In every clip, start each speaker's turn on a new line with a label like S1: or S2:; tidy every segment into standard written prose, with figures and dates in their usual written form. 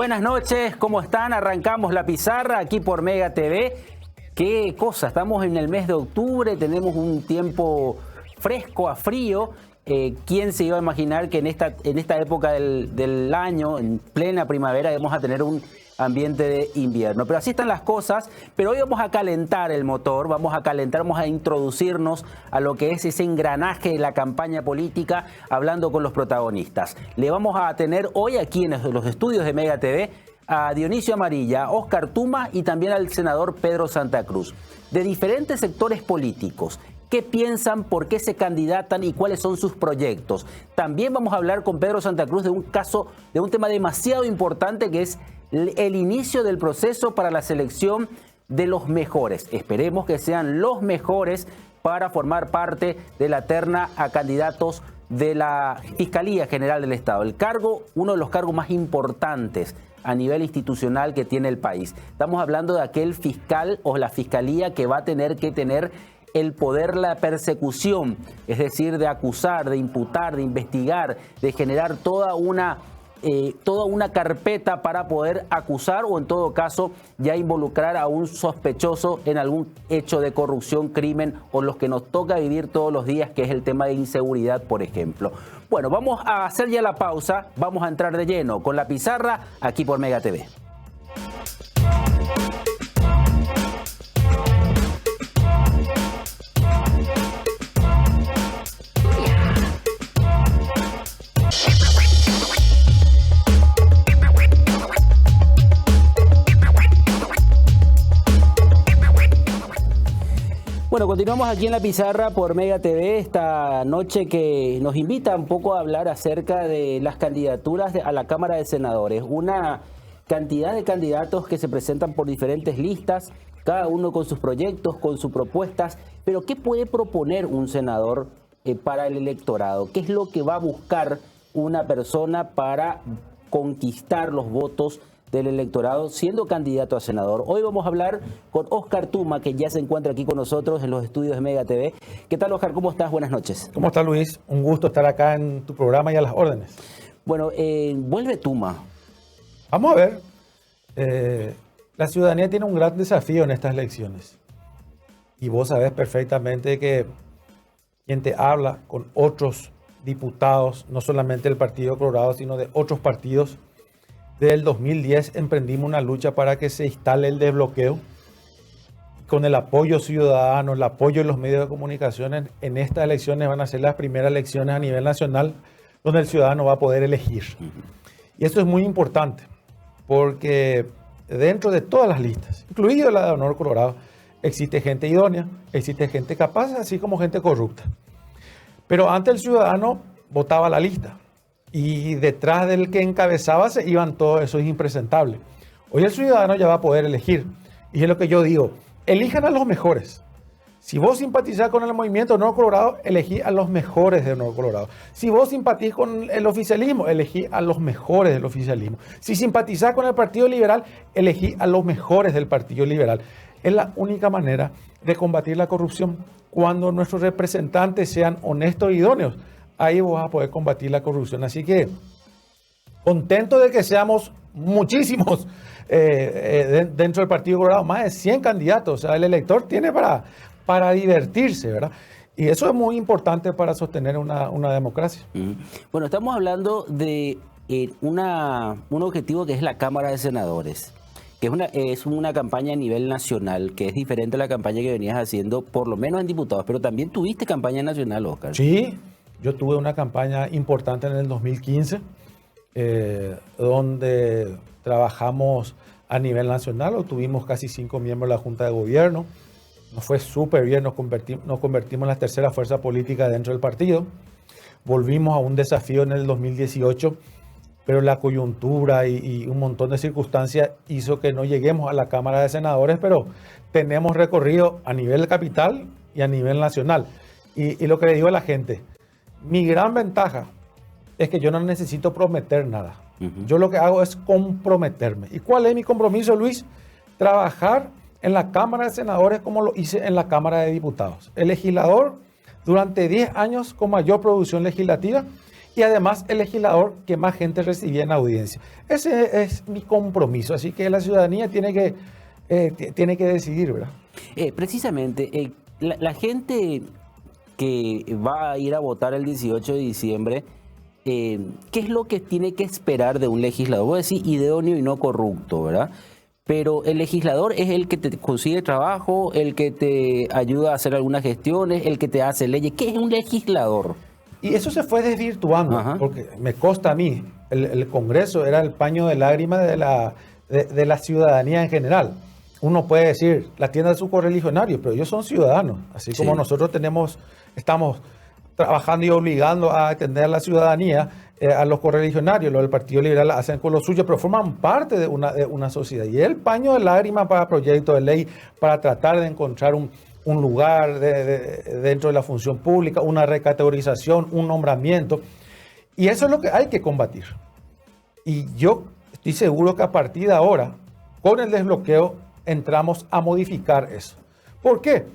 S1: Buenas noches, ¿cómo están? Arrancamos la pizarra aquí por Mega TV. Qué cosa, estamos en el mes de octubre, tenemos un tiempo fresco a frío. ¿Quién se iba a imaginar que en esta época del año, en plena primavera, vamos a tener un ambiente de invierno? Pero así están las cosas. Pero hoy vamos a calentar el motor, vamos a introducirnos a lo que es ese engranaje de la campaña política, hablando con los protagonistas. Le vamos a tener hoy aquí en los estudios de Mega TV a Dionisio Amarilla, a Óscar Tuma y también al senador Pedro Santa Cruz, de diferentes sectores políticos. ¿Qué piensan? ¿Por qué se candidatan? ¿Y cuáles son sus proyectos? También vamos a hablar con Pedro Santa Cruz de un tema demasiado importante, que es el inicio del proceso para la selección de los mejores. Esperemos que sean los mejores para formar parte de la terna a candidatos de la Fiscalía General del Estado. El cargo, uno de los cargos más importantes a nivel institucional que tiene el país. Estamos hablando de aquel fiscal o la fiscalía que va a tener que tener el poder, la persecución, es decir, de acusar, de imputar, de investigar, de generar toda una carpeta para poder acusar o en todo caso ya involucrar a un sospechoso en algún hecho de corrupción, crimen o los que nos toca vivir todos los días, que es el tema de inseguridad, por ejemplo. Bueno, vamos a hacer ya la pausa, vamos a entrar de lleno con la pizarra aquí por Mega TV. Bueno, continuamos aquí en la pizarra por Mega TV esta noche, que nos invita un poco a hablar acerca de las candidaturas a la Cámara de Senadores. Una cantidad de candidatos que se presentan por diferentes listas, cada uno con sus proyectos, con sus propuestas. Pero ¿qué puede proponer un senador para el electorado? ¿Qué es lo que va a buscar una persona para conquistar los votos del electorado siendo candidato a senador? Hoy vamos a hablar con Óscar Tuma, que ya se encuentra aquí con nosotros en los estudios de Mega TV. ¿Qué tal, Óscar? ¿Cómo estás? Buenas noches.
S2: ¿Cómo estás, Luis? Un gusto estar acá en tu programa y a las órdenes.
S1: Bueno, vuelve Tuma.
S2: Vamos a ver. La ciudadanía tiene un gran desafío en estas elecciones. Y vos sabés perfectamente que quien te habla con otros diputados, no solamente del Partido Colorado, sino de otros partidos, desde el 2010 emprendimos una lucha para que se instale el desbloqueo. Con el apoyo ciudadano, el apoyo de los medios de comunicación, en estas elecciones van a ser las primeras elecciones a nivel nacional donde el ciudadano va a poder elegir. Y esto es muy importante porque dentro de todas las listas, incluido la de Honor Colorado, existe gente idónea, existe gente capaz, así como gente corrupta. Pero antes el ciudadano votaba la lista. Y detrás del que encabezaba se iban todos esos impresentables. Hoy el ciudadano ya va a poder elegir. Y es lo que yo digo, elijan a los mejores. Si vos simpatizás con el movimiento Honor Colorado, elegí a los mejores de Honor Colorado. Si vos simpatizás con el oficialismo, elegí a los mejores del oficialismo. Si simpatizás con el Partido Liberal, elegí a los mejores del Partido Liberal. Es la única manera de combatir la corrupción. Cuando nuestros representantes sean honestos y idóneos, ahí vas a poder combatir la corrupción. Así que contento de que seamos muchísimos dentro del Partido Colorado, más de 100 candidatos. O sea, el elector tiene para divertirse, ¿verdad? Y eso es muy importante para sostener una democracia.
S1: Bueno, estamos hablando de un objetivo que es la Cámara de Senadores, que es una campaña a nivel nacional, que es diferente a la campaña que venías haciendo, por lo menos en diputados, pero también tuviste campaña nacional, Óscar.
S2: Sí. Yo tuve una campaña importante en el 2015, donde trabajamos a nivel nacional, obtuvimos casi 5 miembros de la Junta de Gobierno. Nos fue súper bien, nos convertimos en la tercera fuerza política dentro del partido. Volvimos a un desafío en el 2018, pero la coyuntura y un montón de circunstancias hizo que no lleguemos a la Cámara de Senadores, pero tenemos recorrido a nivel capital y a nivel nacional. Y lo que le digo a la gente, mi gran ventaja es que yo no necesito prometer nada. Yo lo que hago es comprometerme. ¿Y cuál es mi compromiso, Luis? Trabajar en la Cámara de Senadores como lo hice en la Cámara de Diputados. El legislador durante 10 años con mayor producción legislativa y además el legislador que más gente recibía en audiencia. Ese es mi compromiso, así que la ciudadanía tiene que decidir, ¿verdad?
S1: Precisamente, la gente que va a ir a votar el 18 de diciembre, ¿qué es lo que tiene que esperar de un legislador? Voy a decir idóneo y no corrupto, ¿verdad? Pero el legislador es el que te consigue trabajo, el que te ayuda a hacer algunas gestiones, el que te hace leyes. ¿Qué es un legislador?
S2: Y eso se fue desvirtuando, porque me consta a mí, el Congreso era el paño de lágrimas de la ciudadanía en general. Uno puede decir, la tienda de su correligionario, pero ellos son ciudadanos, así como nosotros estamos trabajando y obligando a atender a la ciudadanía, a los correligionarios, los del Partido Liberal hacen con lo suyo, pero forman parte de una sociedad. Y el paño de lágrimas para proyectos de ley, para tratar de encontrar un lugar dentro de la función pública, una recategorización, un nombramiento. Y eso es lo que hay que combatir. Y yo estoy seguro que a partir de ahora, con el desbloqueo, entramos a modificar eso. ¿Por qué?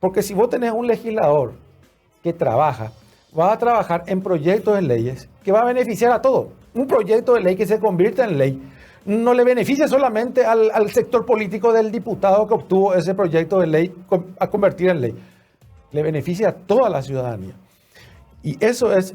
S2: Porque si vos tenés un legislador que trabaja, va a trabajar en proyectos de leyes que va a beneficiar a todos. Un proyecto de ley que se convierta en ley no le beneficia solamente al sector político del diputado que obtuvo ese proyecto de ley a convertir en ley. Le beneficia a toda la ciudadanía. Y eso es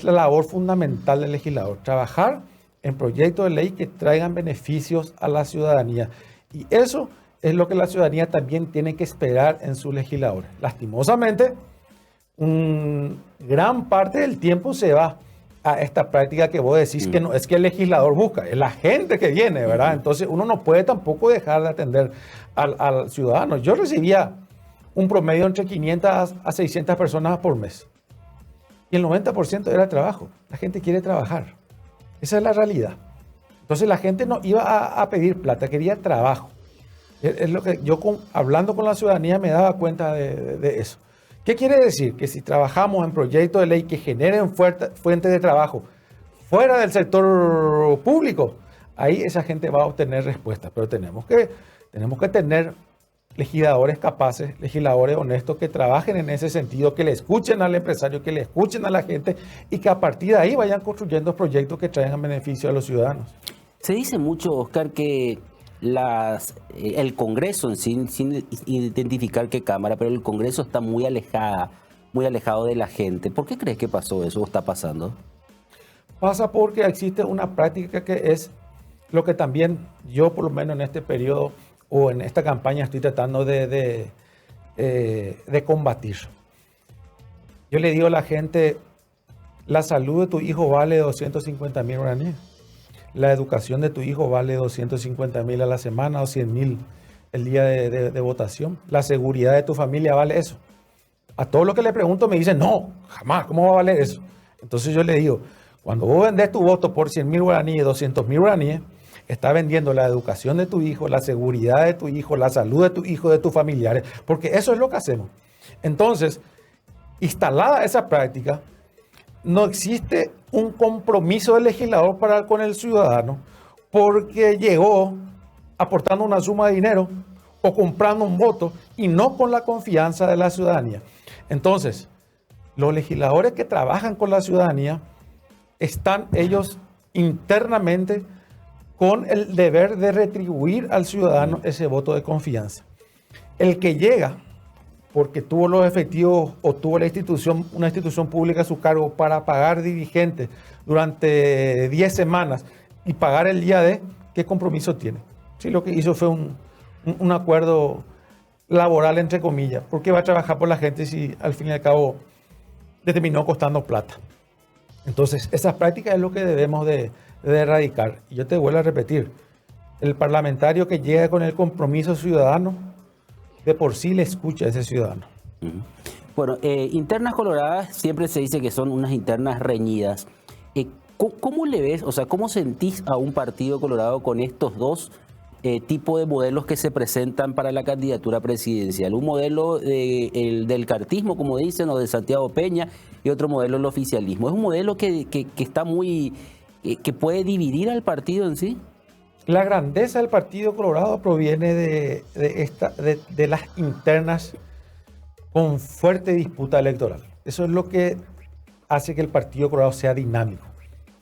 S2: la labor fundamental del legislador, trabajar en proyectos de ley que traigan beneficios a la ciudadanía. Y eso es lo que la ciudadanía también tiene que esperar en sus legisladores. Lastimosamente, gran parte del tiempo se va a esta práctica que vos decís que no es que el legislador busca, es la gente que viene, ¿verdad? Entonces uno no puede tampoco dejar de atender al ciudadano. Yo recibía un promedio entre 500 a 600 personas por mes. Y el 90% era trabajo. La gente quiere trabajar. Esa es la realidad. Entonces la gente no iba a pedir plata, quería trabajo. Es lo que yo hablando con la ciudadanía me daba cuenta de eso. ¿Qué quiere decir? Que si trabajamos en proyectos de ley que generen fuentes de trabajo fuera del sector público, ahí esa gente va a obtener respuestas. Pero tenemos que tener legisladores capaces, legisladores honestos que trabajen en ese sentido, que le escuchen al empresario, que le escuchen a la gente y que a partir de ahí vayan construyendo proyectos que traigan beneficio a los ciudadanos.
S1: Se dice mucho, Oscar, que el Congreso en sí, sin identificar qué Cámara, pero el Congreso está muy alejado de la gente. ¿Por qué crees que pasó eso o está pasando?
S2: Pasa porque existe una práctica que es lo que también yo, por lo menos en este periodo o en esta campaña, estoy tratando de combatir. Yo le digo a la gente, la salud de tu hijo vale 250.000 guaraníes. La educación de tu hijo vale 250.000 a la semana o 100.000 el día de votación. La seguridad de tu familia vale eso. A todo lo que le pregunto me dicen, no, jamás, ¿cómo va a valer eso? Entonces yo le digo, cuando vos vendés tu voto por 100.000 guaraníes, 200.000 guaraníes, estás vendiendo la educación de tu hijo, la seguridad de tu hijo, la salud de tu hijo, de tus familiares, porque eso es lo que hacemos. Entonces, instalada esa práctica, no existe un compromiso del legislador con el ciudadano porque llegó aportando una suma de dinero o comprando un voto y no con la confianza de la ciudadanía. Entonces, los legisladores que trabajan con la ciudadanía están ellos internamente con el deber de retribuir al ciudadano ese voto de confianza. El que llega porque tuvo los efectivos o tuvo una institución pública a su cargo para pagar dirigentes durante 10 semanas y pagar el día de, ¿qué compromiso tiene? Sí, lo que hizo fue un acuerdo laboral, entre comillas, porque va a trabajar por la gente si al fin y al cabo le terminó costando plata. Entonces, esa práctica es lo que debemos de erradicar. Y yo te vuelvo a repetir, el parlamentario que llega con el compromiso ciudadano, de por sí le escucha a ese ciudadano.
S1: Bueno, internas coloradas siempre se dice que son unas internas reñidas. ¿Cómo le ves, o sea, cómo sentís a un partido colorado con estos dos tipos de modelos que se presentan para la candidatura presidencial? Un modelo del cartismo, como dicen, o de Santiago Peña, y otro modelo del oficialismo. ¿Es un modelo que está que puede dividir al partido en sí?
S2: La grandeza del Partido Colorado proviene de las internas con fuerte disputa electoral. Eso es lo que hace que el Partido Colorado sea dinámico.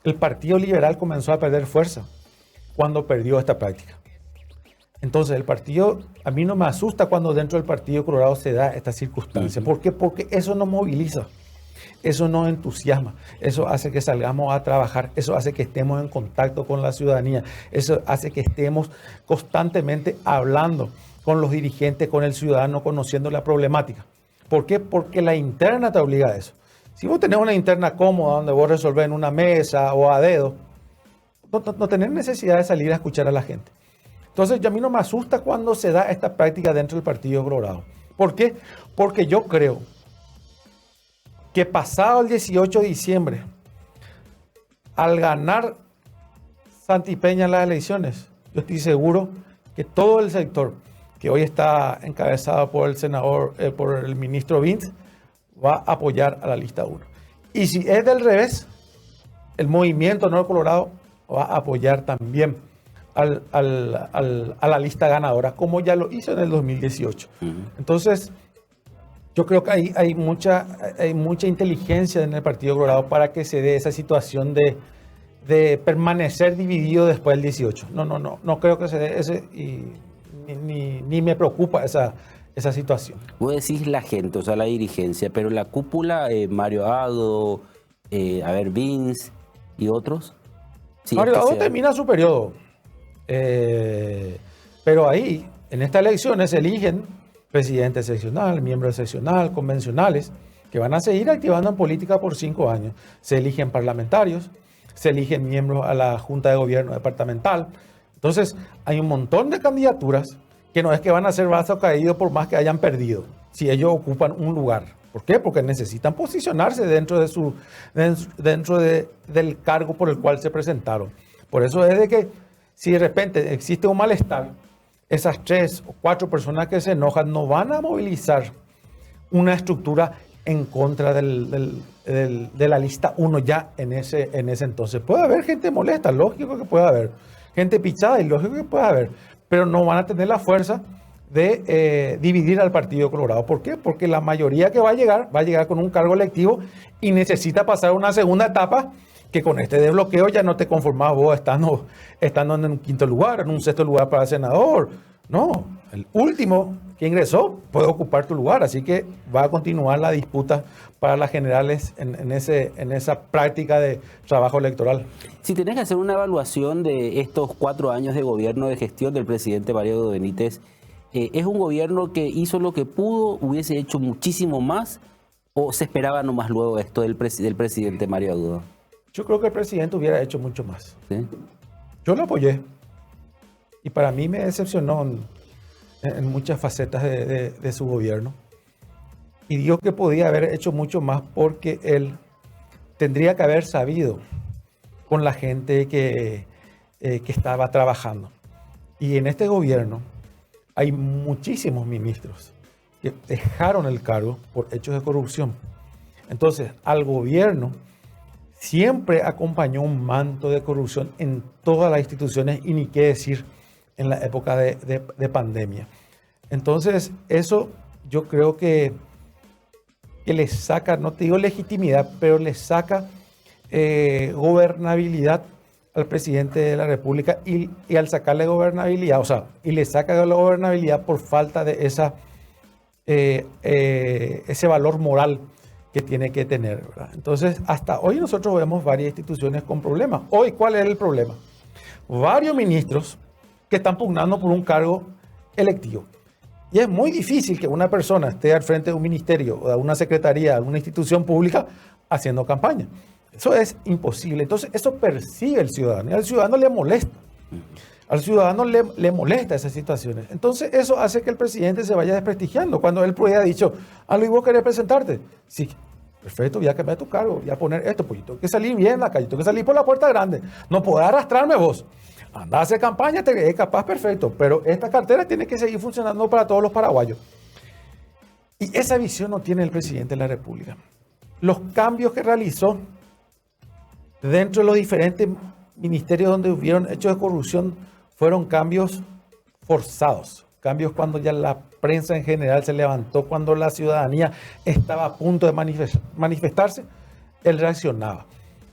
S2: El Partido Liberal comenzó a perder fuerza cuando perdió esta práctica. Entonces, el partido, a mí no me asusta cuando dentro del Partido Colorado se da esta circunstancia. ¿Por qué? Porque eso nos moviliza, eso nos entusiasma, eso hace que salgamos a trabajar, eso hace que estemos en contacto con la ciudadanía, eso hace que estemos constantemente hablando con los dirigentes, con el ciudadano, conociendo la problemática. ¿Por qué? Porque la interna te obliga a eso. Si vos tenés una interna cómoda donde vos resolvés en una mesa o a dedo, no tenés necesidad de salir a escuchar a la gente. Entonces, a mí no me asusta cuando se da esta práctica dentro del Partido Colorado. ¿Por qué? Porque yo creo que pasado el 18 de diciembre, al ganar Santillana las elecciones, yo estoy seguro que todo el sector que hoy está encabezado por el senador, por el ministro Vince, va a apoyar a la lista 1. Y si es del revés, el movimiento Nuevo Colorado va a apoyar también a la lista ganadora, como ya lo hizo en el 2018. Entonces, yo creo que hay mucha inteligencia en el Partido Colorado para que se dé esa situación de permanecer dividido después del 18. No creo que se dé ese, y ni me preocupa esa situación.
S1: Vos decís la gente, o sea, la dirigencia, pero la cúpula, Mario Agdo, Vince y otros. Sí,
S2: Mario Agdo termina su periodo. Pero ahí, en estas elecciones, se eligen presidente seccional, miembros seccional, convencionales, que van a seguir activando en política por 5 años. Se eligen parlamentarios, se eligen miembros a la Junta de Gobierno departamental. Entonces, hay un montón de candidaturas que no es que van a ser vasos caídos por más que hayan perdido, si ellos ocupan un lugar. ¿Por qué? Porque necesitan posicionarse dentro del cargo por el cual se presentaron. Por eso es de que si de repente existe un malestar, esas 3 o 4 personas que se enojan no van a movilizar una estructura en contra de la lista 1 ya en ese entonces. Puede haber gente molesta, lógico que puede haber. Gente pichada y lógico que puede haber. Pero no van a tener la fuerza de dividir al Partido Colorado. ¿Por qué? Porque la mayoría que va a llegar con un cargo electivo y necesita pasar una segunda etapa, que con este desbloqueo ya no te conformás vos estando en un 5º lugar, en un 6º lugar para senador. No, el último que ingresó puede ocupar tu lugar, así que va a continuar la disputa para las generales en esa práctica de trabajo electoral.
S1: Si tenés que hacer una evaluación de estos 4 años de gobierno, de gestión del presidente Mario Benítez, ¿es un gobierno que hizo lo que pudo, hubiese hecho muchísimo más, o se esperaba nomás luego esto del presidente Mario Agdo?
S2: Yo creo que el presidente hubiera hecho mucho más.
S1: ¿Sí?
S2: Yo lo apoyé. Y para mí me decepcionó en muchas facetas de su gobierno. Y digo que podía haber hecho mucho más porque él tendría que haber sabido con la gente que estaba trabajando. Y en este gobierno hay muchísimos ministros que dejaron el cargo por hechos de corrupción. Entonces, al gobierno siempre acompañó un manto de corrupción en todas las instituciones, y ni qué decir en la época de pandemia. Entonces, eso yo creo que le saca, no te digo legitimidad, pero le saca gobernabilidad al presidente de la República, y al sacarle gobernabilidad, y le saca la gobernabilidad por falta de ese valor moral que tiene que tener, ¿verdad? Entonces, hasta hoy nosotros vemos varias instituciones con problemas. Hoy, ¿cuál es el problema? Varios ministros que están pugnando por un cargo electivo. Y es muy difícil que una persona esté al frente de un ministerio o de una secretaría, de una institución pública, haciendo campaña. Eso es imposible. Entonces, eso persigue el ciudadano. Y al ciudadano le molesta. Al ciudadano le molesta esas situaciones. Entonces, eso hace que el presidente se vaya desprestigiando. Cuando él hubiera dicho, Luis, ¿vos querés presentarte? Sí, perfecto, voy a cambiar tu cargo, voy a poner esto, pues yo tengo que salir bien en la calle, tengo que salir por la puerta grande. No podés arrastrarme vos. Anda a hacer campaña, te es capaz, perfecto. Pero esta cartera tiene que seguir funcionando para todos los paraguayos. Y esa visión no tiene el presidente de la República. Los cambios que realizó dentro de los diferentes ministerios donde hubieron hechos de corrupción fueron cambios forzados. Cambios cuando ya la prensa en general se levantó, cuando la ciudadanía estaba a punto de manifestarse. él reaccionaba.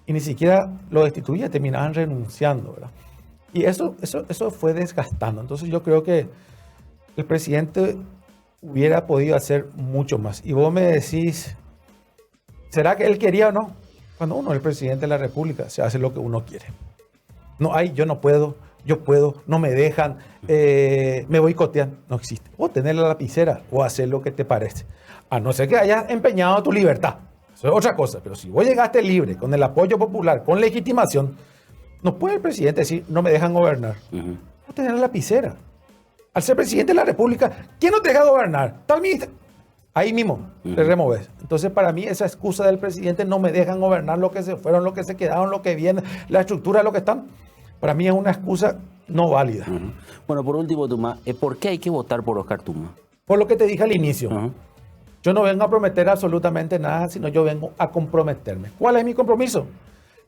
S2: Y ni siquiera lo destituía, terminaban renunciando, ¿verdad? Y eso fue desgastando. Entonces yo creo que el presidente hubiera podido hacer mucho más. Y vos me decís, ¿será que él quería o no? Cuando uno es el presidente de la República, se hace lo que uno quiere. No hay, yo no puedo, yo puedo, no me dejan, me boicotean. No existe. O tener la lapicera o hacer lo que te parece. A no ser que hayas empeñado tu libertad. Eso es otra cosa. Pero si vos llegaste libre, con el apoyo popular, con legitimación, no puede el presidente decir, no me dejan gobernar. No tener la lapicera. Al ser presidente de la República, ¿quién no te deja gobernar? Tal ministro. Ahí mismo te removes. Entonces, para mí, esa excusa del presidente, no me dejan gobernar, lo que se fueron, lo que se quedaron, lo que viene, la estructura, lo que están, para mí es una excusa no válida.
S1: Bueno, por último, Tuma, ¿por qué hay que votar por Óscar Tuma?
S2: Por lo que te dije al inicio. Yo no vengo a prometer absolutamente nada, sino yo vengo a comprometerme. ¿Cuál es mi compromiso?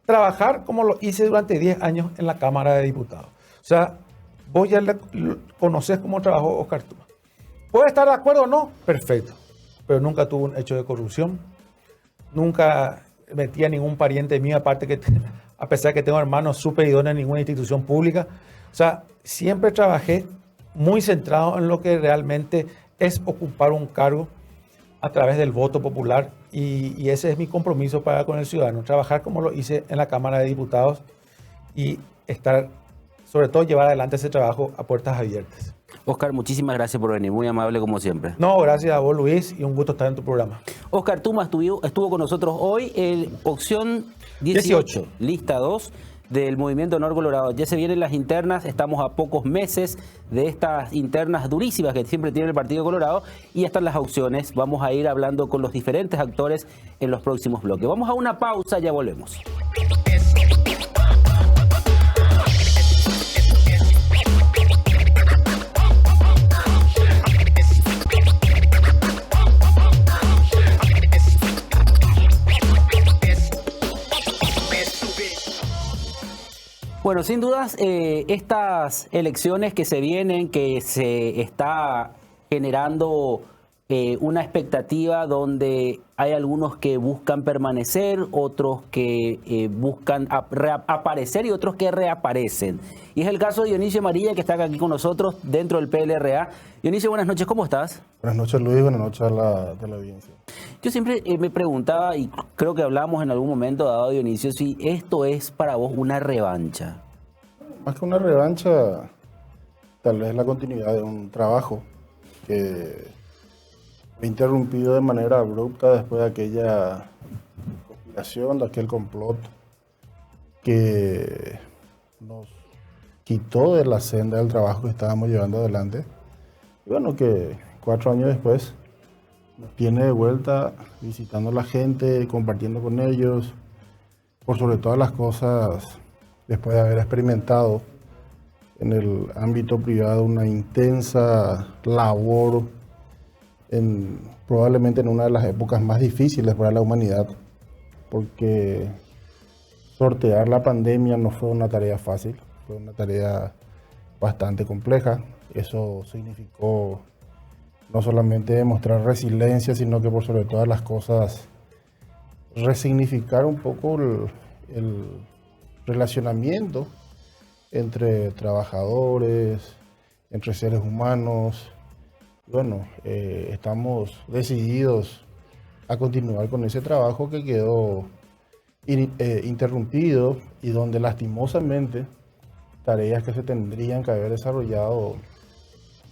S2: Trabajar como lo hice durante 10 años en la Cámara de Diputados. O sea, vos ya conocés cómo trabajó Óscar Tuma. ¿Puede estar de acuerdo o no? Perfecto. Pero nunca tuvo un hecho de corrupción. Nunca metí a ningún pariente mío, aparte que, a pesar de que tengo hermanos súper idóneos en ninguna institución pública. O sea, siempre trabajé muy centrado en lo que realmente es ocupar un cargo a través del voto popular. Y ese es mi compromiso para con el ciudadano. Trabajar como lo hice en la Cámara de Diputados y estar, sobre todo, llevar adelante ese trabajo a puertas abiertas.
S1: Óscar, muchísimas gracias por venir, muy amable como siempre.
S2: No, gracias a vos, Luis, y un gusto estar en tu programa.
S1: Óscar Tuma estuvo con nosotros hoy en opción 18, lista 2 del Movimiento Honor Colorado. Ya se vienen las internas, estamos a pocos meses de estas internas durísimas que siempre tiene el Partido Colorado y ya están las opciones. Vamos a ir hablando con los diferentes actores en los próximos bloques. Vamos a una pausa, ya volvemos. Bueno, sin dudas, estas elecciones que se vienen, que se está generando una expectativa donde hay algunos que buscan permanecer, otros que buscan aparecer y otros que reaparecen. Y es el caso de Dionisio Amarilla, que está aquí con nosotros dentro del PLRA. Dionisio, buenas noches, ¿cómo estás?
S3: Buenas noches, Luis, buenas noches a la audiencia.
S1: Yo siempre me preguntaba, y creo que hablamos en algún momento dado, Dionisio, si esto es para vos una revancha.
S3: Más que una revancha, tal vez la continuidad de un trabajo que fue interrumpido de manera abrupta después de aquella conspiración, de aquel complot que nos quitó de la senda del trabajo que estábamos llevando adelante. Y bueno, que 4 años después nos tiene de vuelta visitando a la gente, compartiendo con ellos, por sobre todas las cosas, después de haber experimentado en el ámbito privado una intensa labor, probablemente en una de las épocas más difíciles para la humanidad, porque sortear la pandemia no fue una tarea fácil, fue una tarea bastante compleja. Eso significó no solamente demostrar resiliencia, sino que por sobre todas las cosas resignificar un poco el relacionamiento entre trabajadores, entre seres humanos. Bueno, estamos decididos a continuar con ese trabajo que quedó interrumpido y donde lastimosamente tareas que se tendrían que haber desarrollado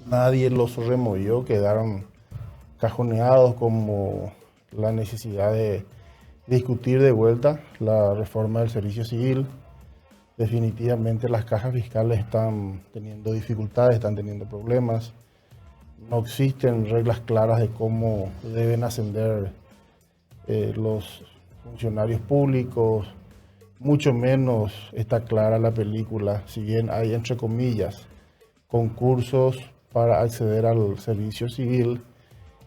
S3: nadie los removió, quedaron cajoneados, como la necesidad de discutir de vuelta la reforma del servicio civil. Definitivamente las cajas fiscales están teniendo dificultades, están teniendo problemas. No existen reglas claras de cómo deben ascender los funcionarios públicos, mucho menos está clara la película, si bien hay, entre comillas, concursos para acceder al servicio civil,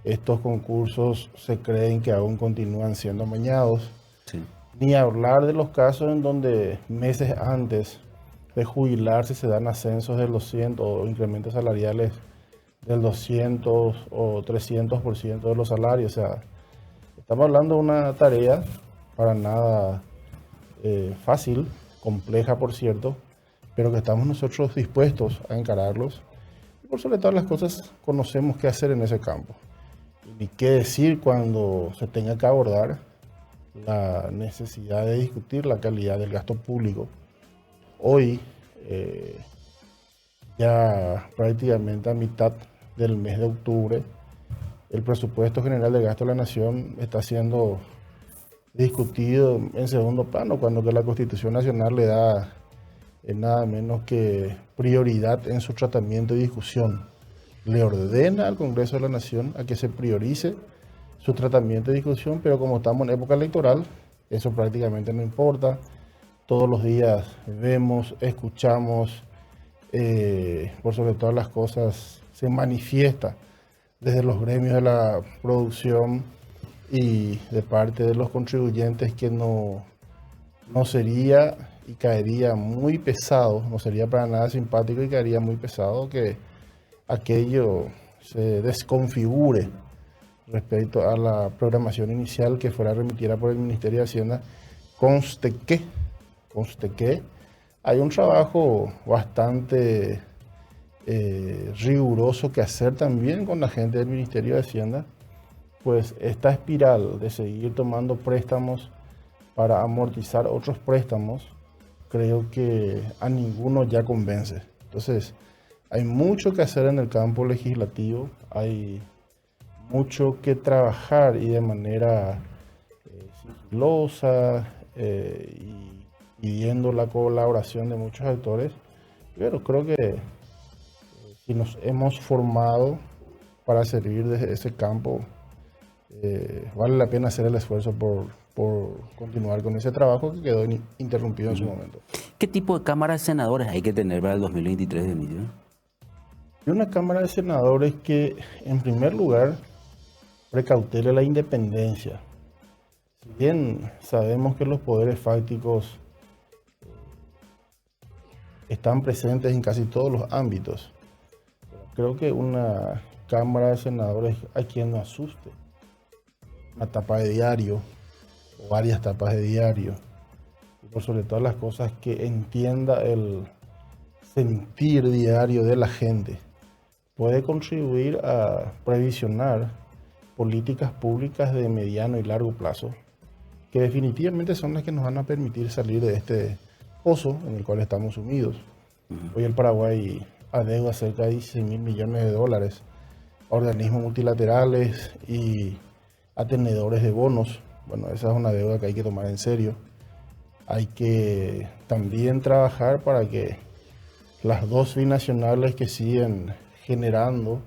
S3: estos concursos se creen que aún continúan siendo amañados. Sí. Ni hablar de los casos en donde meses antes de jubilarse se dan ascensos del 200 o incrementos salariales del 200 o 300% de los salarios. O sea, estamos hablando de una tarea para nada fácil, compleja por cierto, pero que estamos nosotros dispuestos a encararlos. Y por sobre todas las cosas conocemos qué hacer en ese campo. Y qué decir cuando se tenga que abordar la necesidad de discutir la calidad del gasto público. Hoy, ya prácticamente a mitad del mes de octubre, el presupuesto general de gasto de la Nación está siendo discutido en segundo plano, cuando que la Constitución Nacional le da nada menos que prioridad en su tratamiento y discusión. Le ordena al Congreso de la Nación a que se priorice su tratamiento y discusión, pero como estamos en época electoral, eso prácticamente no importa. Todos los días vemos, escuchamos, por sobre todas las cosas, se manifiesta desde los gremios de la producción y de parte de los contribuyentes que no sería y caería muy pesado, no sería para nada simpático y caería muy pesado que aquello se desconfigure respecto a la programación inicial que fuera remitida por el Ministerio de Hacienda. Conste que hay un trabajo bastante riguroso que hacer también con la gente del Ministerio de Hacienda, pues esta espiral de seguir tomando préstamos para amortizar otros préstamos, creo que a ninguno ya convence. Entonces, hay mucho que hacer en el campo legislativo, hay mucho que trabajar y de manera sigilosa y pidiendo la colaboración de muchos actores, pero creo que si nos hemos formado para servir desde ese campo, vale la pena hacer el esfuerzo por continuar con ese trabajo que quedó interrumpido en su momento.
S1: ¿Qué tipo de cámaras de senadores hay que tener para el 2023, Emilio?
S3: Y una Cámara de Senadores que, en primer lugar, precautele la independencia. Si bien sabemos que los poderes fácticos están presentes en casi todos los ámbitos, creo que una Cámara de Senadores a quien no asuste. Una tapa de diario o varias tapas de diario, y por sobre todas las cosas que entienda el sentir diario de la gente, puede contribuir a previsionar políticas públicas de mediano y largo plazo, que definitivamente son las que nos van a permitir salir de este pozo en el cual estamos sumidos. Hoy el Paraguay adeuda cerca de 16.000 millones de dólares a organismos multilaterales y a tenedores de bonos. Bueno, esa es una deuda que hay que tomar en serio. Hay que también trabajar para que las dos binacionales que siguen generando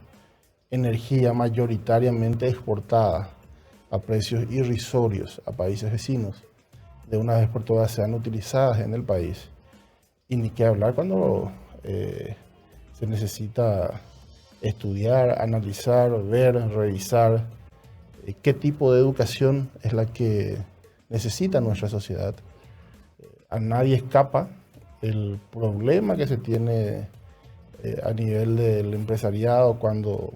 S3: energía mayoritariamente exportada a precios irrisorios a países vecinos, de una vez por todas sean utilizadas en el país. Y ni qué hablar cuando se necesita estudiar, analizar, ver, revisar qué tipo de educación es la que necesita nuestra sociedad. A nadie escapa el problema que se tiene a nivel del empresariado cuando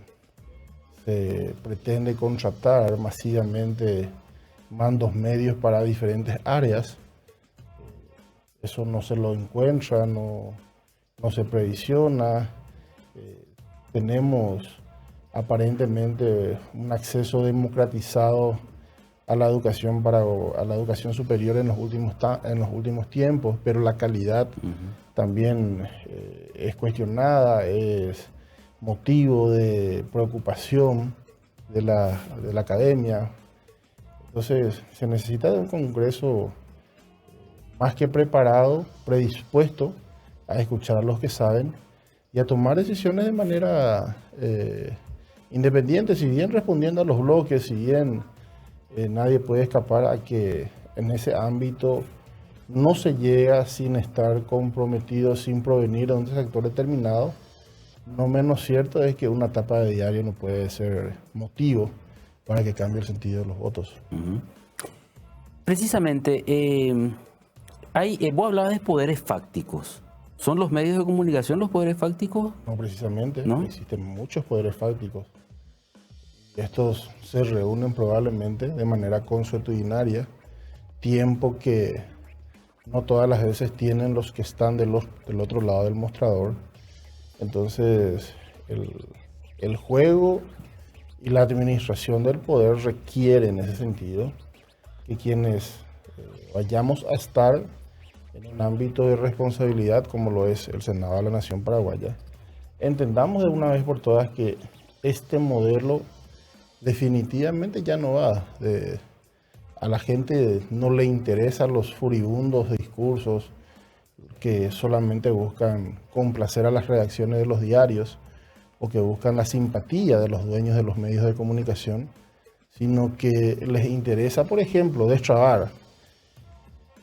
S3: se pretende contratar masivamente mandos medios para diferentes áreas. Eso no se lo encuentra, no se previsiona. Tenemos aparentemente un acceso democratizado a la educación a la educación superior en los últimos tiempos, pero la calidad también es cuestionada, es motivo de preocupación de la academia. Entonces se necesita de un Congreso más que preparado, predispuesto a escuchar a los que saben y a tomar decisiones de manera independiente, si bien respondiendo a los bloques, si bien nadie puede escapar a que en ese ámbito no se llega sin estar comprometido, sin provenir de un sector determinado. No menos cierto es que una tapa de diario no puede ser motivo para que cambie el sentido de los votos.
S1: Precisamente, vos hablabas de poderes fácticos. ¿Son los medios de comunicación los poderes fácticos?
S3: No, precisamente,
S1: ¿no?
S3: Existen muchos poderes fácticos. Estos se reúnen probablemente de manera consuetudinaria tiempo que no todas las veces tienen los que están del otro lado del mostrador. Entonces, el juego y la administración del poder requiere en ese sentido que quienes vayamos a estar en un ámbito de responsabilidad como lo es el Senado de la Nación Paraguaya, entendamos de una vez por todas que este modelo definitivamente ya no va. A la gente no le interesan los furibundos discursos que solamente buscan complacer a las redacciones de los diarios o que buscan la simpatía de los dueños de los medios de comunicación, sino que les interesa, por ejemplo, destrabar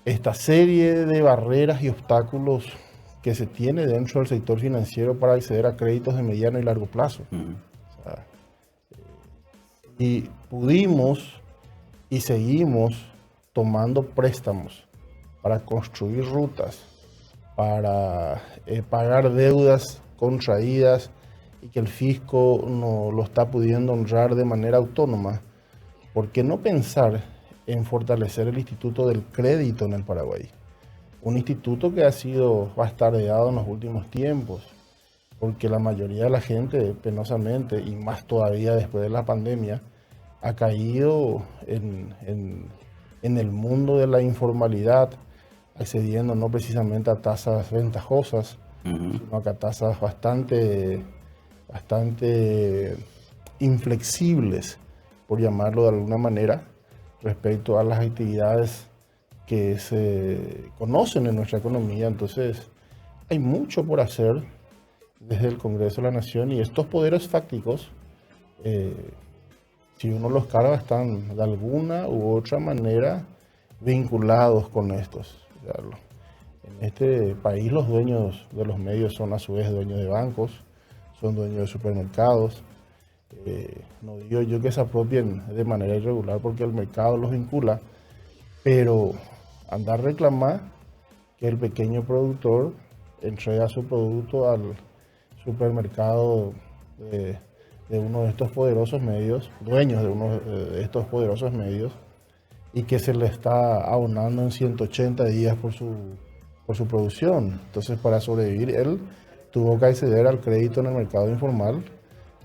S3: esta serie de barreras y obstáculos que se tiene dentro del sector financiero para acceder a créditos de mediano y largo plazo. O sea, y pudimos y seguimos tomando préstamos para construir rutas, para pagar deudas contraídas y que el fisco no lo está pudiendo honrar de manera autónoma. ¿Por qué no pensar en fortalecer el Instituto del Crédito en el Paraguay? Un instituto que ha sido bastardeado en los últimos tiempos, porque la mayoría de la gente, penosamente, y más todavía después de la pandemia, ha caído en el mundo de la informalidad, accediendo no precisamente a tasas ventajosas, sino a tasas bastante inflexibles, por llamarlo de alguna manera, respecto a las actividades que se conocen en nuestra economía. Entonces, hay mucho por hacer desde el Congreso de la Nación, y estos poderes fácticos, si uno los carga, están de alguna u otra manera vinculados con estos. En este país los dueños de los medios son a su vez dueños de bancos, son dueños de supermercados. No digo yo que se apropien de manera irregular porque el mercado los vincula, pero andar a reclamar que el pequeño productor entrega su producto al supermercado de uno de estos poderosos medios, dueños de uno de estos poderosos medios, y que se le está abonando en 180 días por su producción. Entonces, para sobrevivir, él tuvo que acceder al crédito en el mercado informal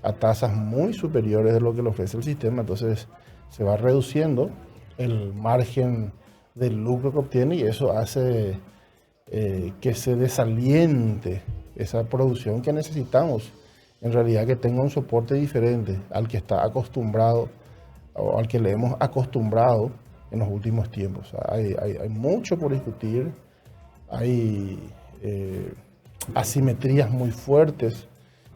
S3: a tasas muy superiores de lo que le ofrece el sistema. Entonces, se va reduciendo el margen del lucro que obtiene, y eso hace que se desaliente esa producción que necesitamos, en realidad, que tenga un soporte diferente al que está acostumbrado o al que le hemos acostumbrado en los últimos tiempos. O sea, hay mucho por discutir, hay asimetrías muy fuertes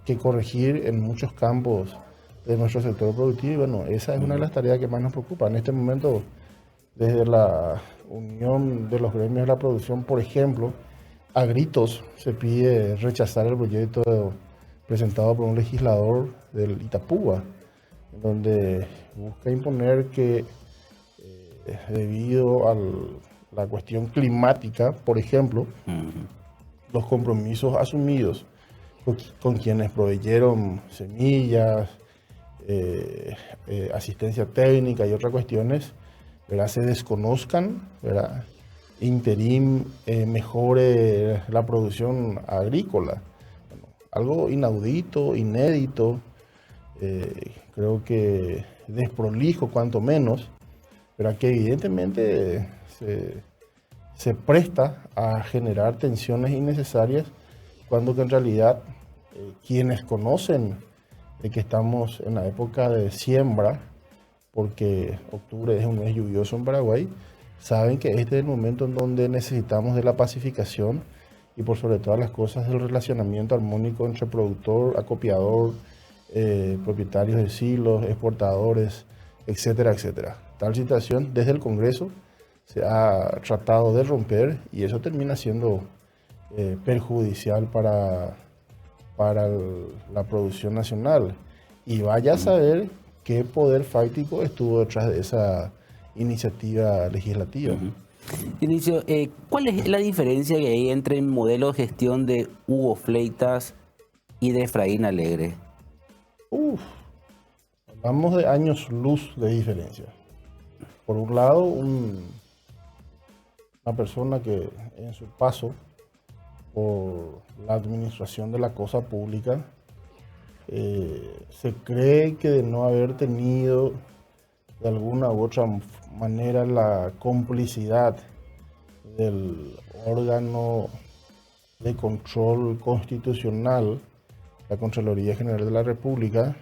S3: que corregir en muchos campos de nuestro sector productivo, y bueno, esa es una de las tareas que más nos preocupa. En este momento, desde la Unión de los Gremios de la Producción, por ejemplo, a gritos se pide rechazar el proyecto presentado por un legislador del Itapúa, donde busca imponer que debido a la cuestión climática, por ejemplo, los compromisos asumidos con quienes proveyeron semillas, asistencia técnica y otras cuestiones, ¿verdad?, se desconozcan, ¿verdad?, interim mejore la producción agrícola. Bueno, algo inaudito, inédito, creo que desprolijo cuanto menos, pero que evidentemente se presta a generar tensiones innecesarias, cuando que en realidad quienes conocen de que estamos en la época de siembra, porque octubre es un mes lluvioso en Paraguay, saben que este es el momento en donde necesitamos de la pacificación y por sobre todas las cosas del relacionamiento armónico entre productor, acopiador, propietarios de silos, exportadores, etcétera, etcétera. Tal situación desde el Congreso se ha tratado de romper, y eso termina siendo perjudicial para la producción nacional. Y vaya a saber qué poder fáctico estuvo detrás de esa iniciativa legislativa.
S1: Dionisio, ¿cuál es la diferencia que hay entre el modelo de gestión de Hugo Fleitas y de Efraín Alegre?
S3: Hablamos de años luz de diferencia. Por un lado, un una persona que en su paso por la administración de la cosa pública se cree que de no haber tenido de alguna u otra manera la complicidad del órgano de control constitucional, la Contraloría General de la República,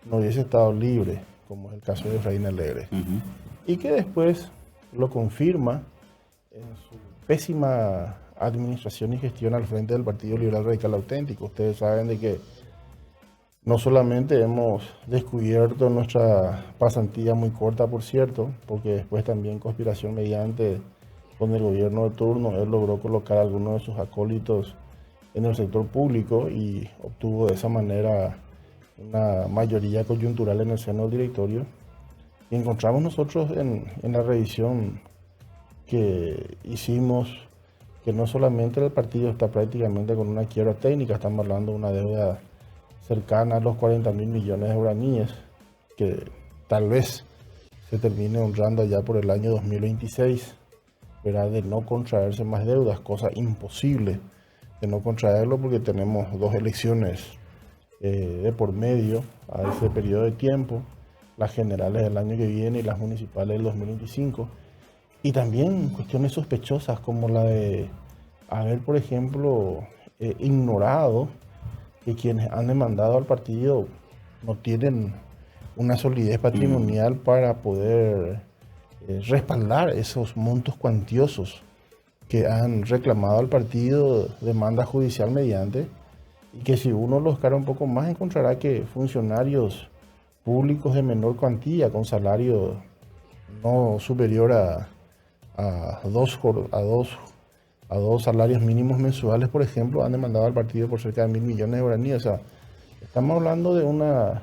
S3: no hubiese estado libre, como es el caso de Efraín Alegre. Y que después lo confirma en su pésima administración y gestión al frente del Partido Liberal Radical Auténtico. Ustedes saben de que no solamente hemos descubierto nuestra pasantía muy corta, por cierto, porque después también conspiración mediante con el gobierno de turno, él logró colocar a algunos de sus acólitos en el sector público y obtuvo de esa manera una mayoría coyuntural en el seno del directorio. Y encontramos nosotros en la revisión que hicimos que no solamente el partido está prácticamente con una quiebra técnica, estamos hablando de una deuda cercana a los 40.000 millones de guaraníes, que tal vez se termine honrando ya por el año 2026, ¿verdad? De no contraerse más deudas, cosa imposible de no contraerlo porque tenemos 2 elecciones de por medio a ese periodo de tiempo, las generales del año que viene y las municipales del 2025, y también cuestiones sospechosas como la de haber, por ejemplo, ignorado que quienes han demandado al partido no tienen una solidez patrimonial para poder respaldar esos montos cuantiosos que han reclamado al partido demanda judicial mediante, y que si uno los escara un poco más encontrará que funcionarios públicos de menor cuantía con salario no superior a dos salarios mínimos mensuales, por ejemplo, han demandado al partido por cerca de 1.000 millones de guaraníes. O sea, estamos hablando de una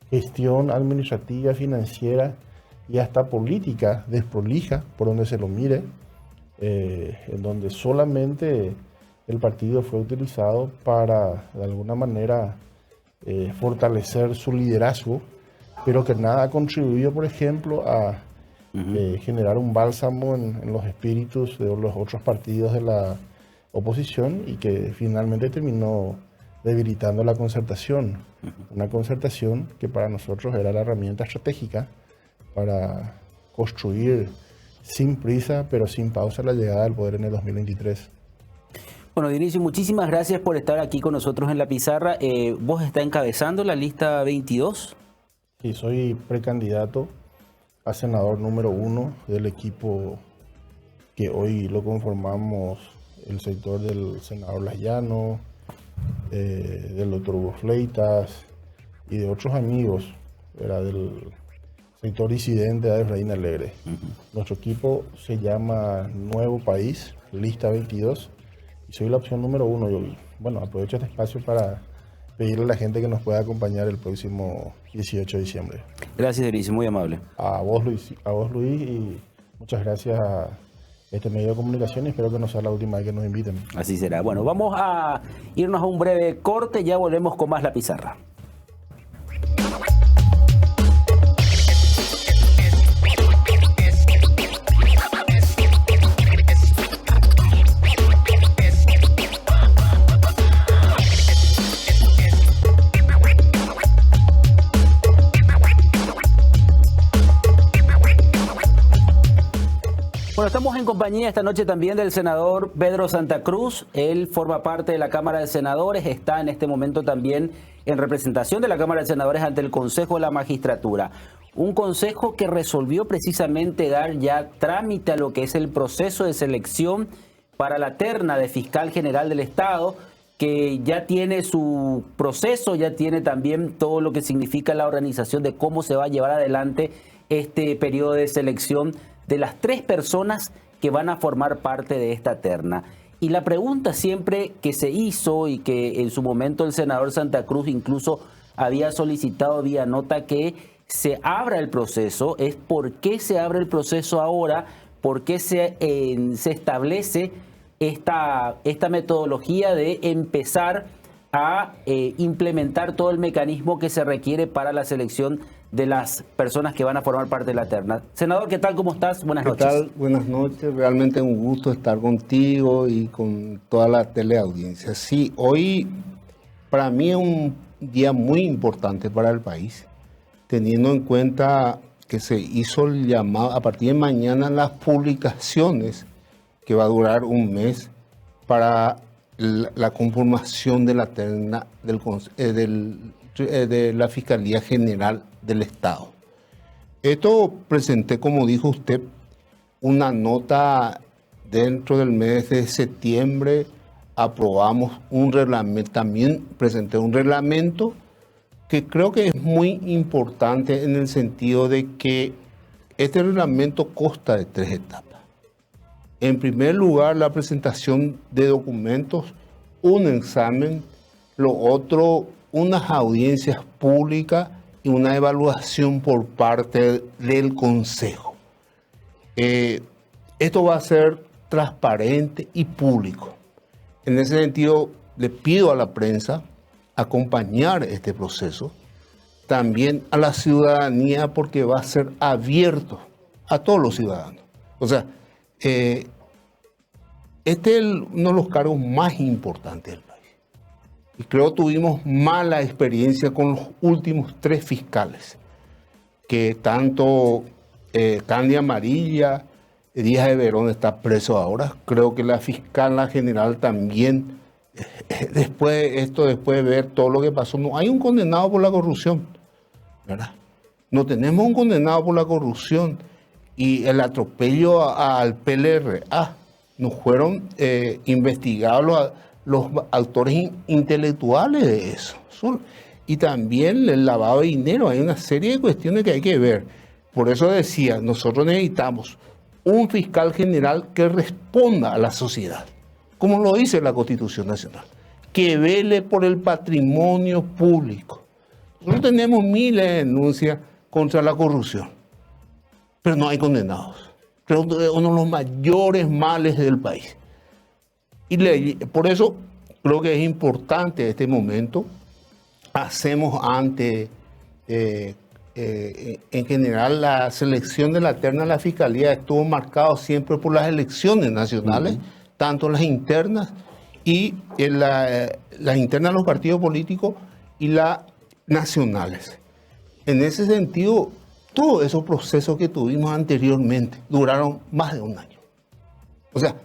S3: gestión administrativa, financiera y hasta política desprolija, por donde se lo mire, en donde solamente el partido fue utilizado para, de alguna manera, fortalecer su liderazgo, pero que nada ha contribuido, por ejemplo, a generar un bálsamo en los espíritus de los otros partidos de la oposición, y que finalmente terminó debilitando la concertación. Una concertación que para nosotros era la herramienta estratégica para construir sin prisa, pero sin pausa, la llegada al poder en el 2023.
S1: Bueno, Dionisio, muchísimas gracias por estar aquí con nosotros en La Pizarra. ¿Vos estás encabezando la lista 22?
S3: Sí, soy precandidato a senador número 1 del equipo que hoy lo conformamos, el sector del senador Layano, del doctor Hugo Fleitas y de otros amigos, ¿verdad? Del sector disidente de Efraín Alegre. Nuestro equipo se llama Nuevo País, lista 22, y soy la opción número 1. Yo, bueno, aprovecho este espacio para pedirle a la gente que nos pueda acompañar el próximo 18 de diciembre.
S1: Gracias, Dionisio, muy amable.
S3: A vos, Luis, y muchas gracias a este medio de comunicación, y espero que no sea la última vez que nos inviten.
S1: Así será. Bueno, vamos a irnos a un breve corte, ya volvemos con más La Pizarra. Bueno, estamos en compañía esta noche también del senador Pedro Santa Cruz. Él forma parte de la Cámara de Senadores, está en este momento también en representación de la Cámara de Senadores ante el Consejo de la Magistratura. Un consejo que resolvió precisamente dar ya trámite a lo que es el proceso de selección para la terna de fiscal general del Estado, que ya tiene su proceso, ya tiene también todo lo que significa la organización de cómo se va a llevar adelante este periodo de selección de las 3 personas que van a formar parte de esta terna. Y la pregunta siempre que se hizo, y que en su momento el senador Santa Cruz incluso había solicitado vía nota que se abra el proceso, es por qué se abre el proceso ahora, por qué se establece esta metodología de empezar a implementar todo el mecanismo que se requiere para la selección de las personas que van a formar parte de la terna. Senador, ¿qué tal? ¿Cómo estás? Buenas noches.
S4: ¿Qué tal? Buenas noches. Realmente un gusto estar contigo y con toda la teleaudiencia. Sí, hoy para mí es un día muy importante para el país, teniendo en cuenta que se hizo el llamado a partir de mañana las publicaciones que va a durar un mes para la conformación de la terna de la Fiscalía General del Estado. Esto presenté, como dijo usted, una nota dentro del mes de septiembre, aprobamos un reglamento, también presenté un reglamento que creo que es muy importante en el sentido de que este reglamento consta de 3 etapas. En primer lugar, la presentación de documentos, un examen, lo otro, unas audiencias públicas y una evaluación por parte del Consejo. Esto va a ser transparente y público. En ese sentido, le pido a la prensa acompañar este proceso, también a la ciudadanía, porque va a ser abierto a todos los ciudadanos. O sea, este es uno de los cargos más importantes del país. Y creo que tuvimos mala experiencia con los últimos 3 fiscales, que tanto Candia Amarilla, Díaz de Verón está preso ahora. Creo que la fiscal general también, después de ver todo lo que pasó, no hay un condenado por la corrupción, ¿verdad? No tenemos un condenado por la corrupción. Y el atropello al PLRA, no fueron investigados los autores intelectuales de eso. Y también el lavado de dinero. Hay una serie de cuestiones que hay que ver. Por eso decía, nosotros necesitamos un fiscal general que responda a la sociedad, como lo dice la Constitución Nacional, que vele por el patrimonio público. Nosotros tenemos miles de denuncias contra la corrupción, pero no hay condenados. Creo que es uno de los mayores males del país. Y por eso creo que es importante este momento. Hacemos en general, la selección de la terna de la Fiscalía estuvo marcado siempre por las elecciones nacionales, tanto las internas y las internas de los partidos políticos y las nacionales. En ese sentido, todos esos procesos que tuvimos anteriormente duraron más de un año. O sea,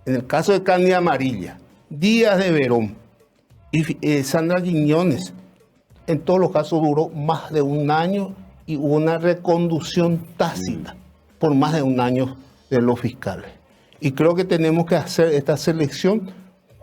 S4: en el caso de Candia Amarilla, Díaz de Verón y Sandra Quiñones, en todos los casos duró más de un año y hubo una reconducción tácita por más de un año de los fiscales. Y creo que tenemos que hacer esta selección